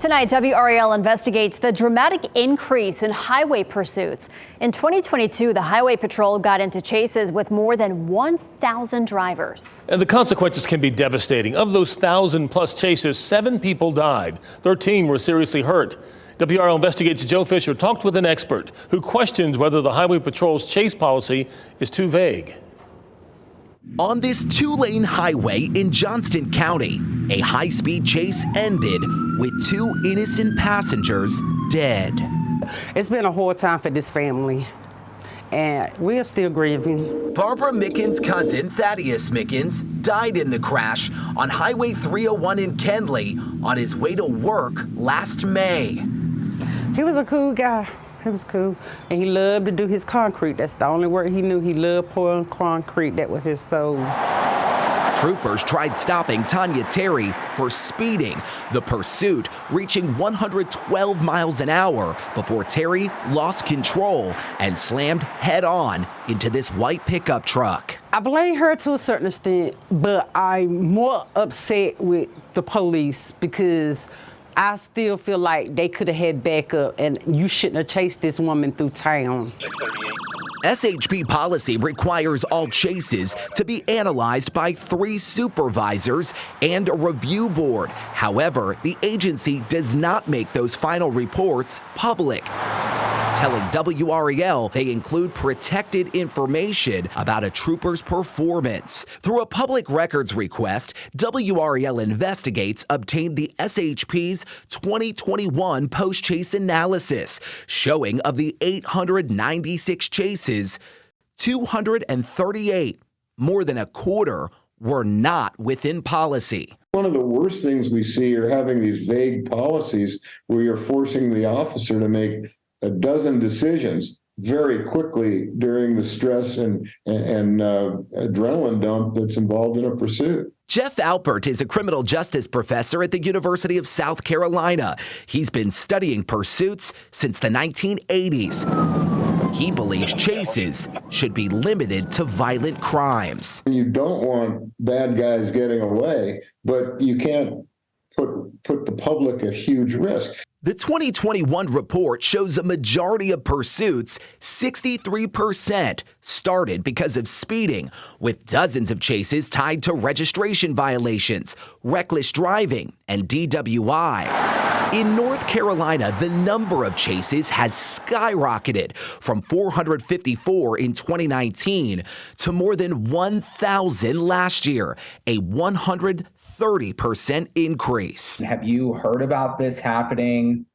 Tonight, WRAL investigates the dramatic increase in highway pursuits. In 2022, the Highway Patrol got into chases with more than 1,000 drivers. And the consequences can be devastating. Of those 1,000+ chases, 7 people died. 13 were seriously hurt. WRAL Investigates Joe Fisher talked with an expert who questions whether the Highway Patrol's chase policy is too vague. On this 2-lane highway in Johnston County, a high-speed chase ended with 2 innocent passengers dead. It's been a hard time for this family, and we're still grieving. Barbara Mickens' cousin, Thaddeus Mickens, died in the crash on Highway 301 in Kendley on his way to work last May. He was a cool guy. He was cool, and he loved to do his concrete. That's the only word he knew. He loved pouring concrete. That was his soul. Troopers tried stopping Tanya Terry for speeding, the pursuit reaching 112 miles an hour before Terry lost control and slammed head-on into this white pickup truck. I blame her to a certain extent, but I'm more upset with the police because I still feel like they could have had backup, and you shouldn't have chased this woman through town. SHP policy requires all chases to be analyzed by 3 supervisors and a review board. However, the agency does not make those final reports public, telling WRAL they include protected information about a trooper's performance. Through a public records request, WRAL Investigates obtained the SHP's 2021 post-chase analysis, showing of the 896 chases, 238, more than a quarter, were not within policy. One of the worst things we see are having these vague policies where you're forcing the officer to make a dozen decisions very quickly during the stress and adrenaline dump that's involved in a pursuit. Jeff Alpert is a criminal justice professor at the University of South Carolina. He's been studying pursuits since the 1980s. He believes chases should be limited to violent crimes. You don't want bad guys getting away, but you can't put the public at huge risk. The 2021 report shows a majority of pursuits, 63%, started because of speeding, with dozens of chases tied to registration violations, reckless driving, and DWI. In North Carolina, the number of chases has skyrocketed from 454 in 2019 to more than 1,000 last year, a 130% increase. Have you heard about this happening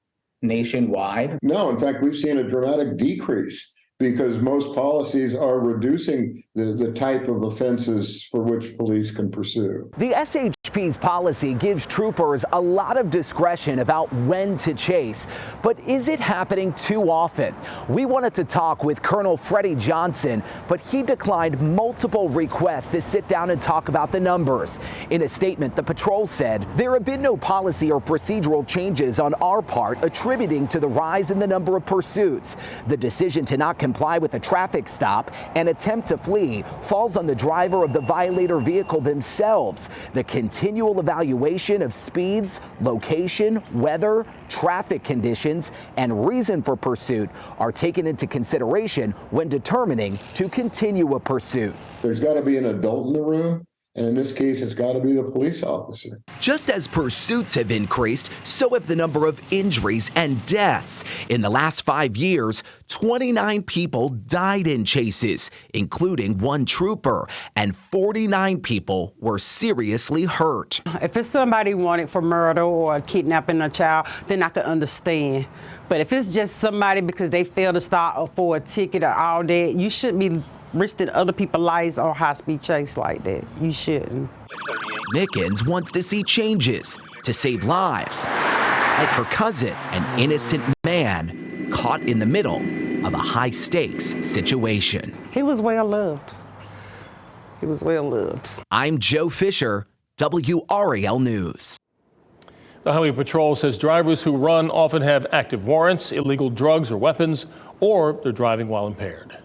nationwide? No, in fact, we've seen a dramatic decrease because most policies are reducing the type of offenses for which police can pursue. The SHP's policy gives troopers a lot of discretion about when to chase, but is it happening too often? We wanted to talk with Colonel Freddie Johnson, but he declined multiple requests to sit down and talk about the numbers. In a statement, the patrol said, "There have been no policy or procedural changes on our part attributing to the rise in the number of pursuits. The decision to not comply with a traffic stop and attempt to flee falls on the driver of the violator vehicle themselves. The continual evaluation of speeds, location, weather, traffic conditions, and reason for pursuit are taken into consideration when determining to continue a pursuit." There's got to be an adult in the room, and in this case, it's got to be the police officer. Just as pursuits have increased, so have the number of injuries and deaths. In the last 5 years, 29 people died in chases, including 1 trooper, and 49 people were seriously hurt. If it's somebody wanted for murder or kidnapping a child, then I could understand. But if it's just somebody because they failed to stop for a ticket or all that, you shouldn't be risking other people's lives on high-speed chase like that. You shouldn't. Mickens wants to see changes to save lives, like her cousin, an innocent man caught in the middle of a high-stakes situation. He was well loved. He was well loved. I'm Joe Fisher, WRAL News. The Highway Patrol says drivers who run often have active warrants, illegal drugs or weapons, or they're driving while impaired.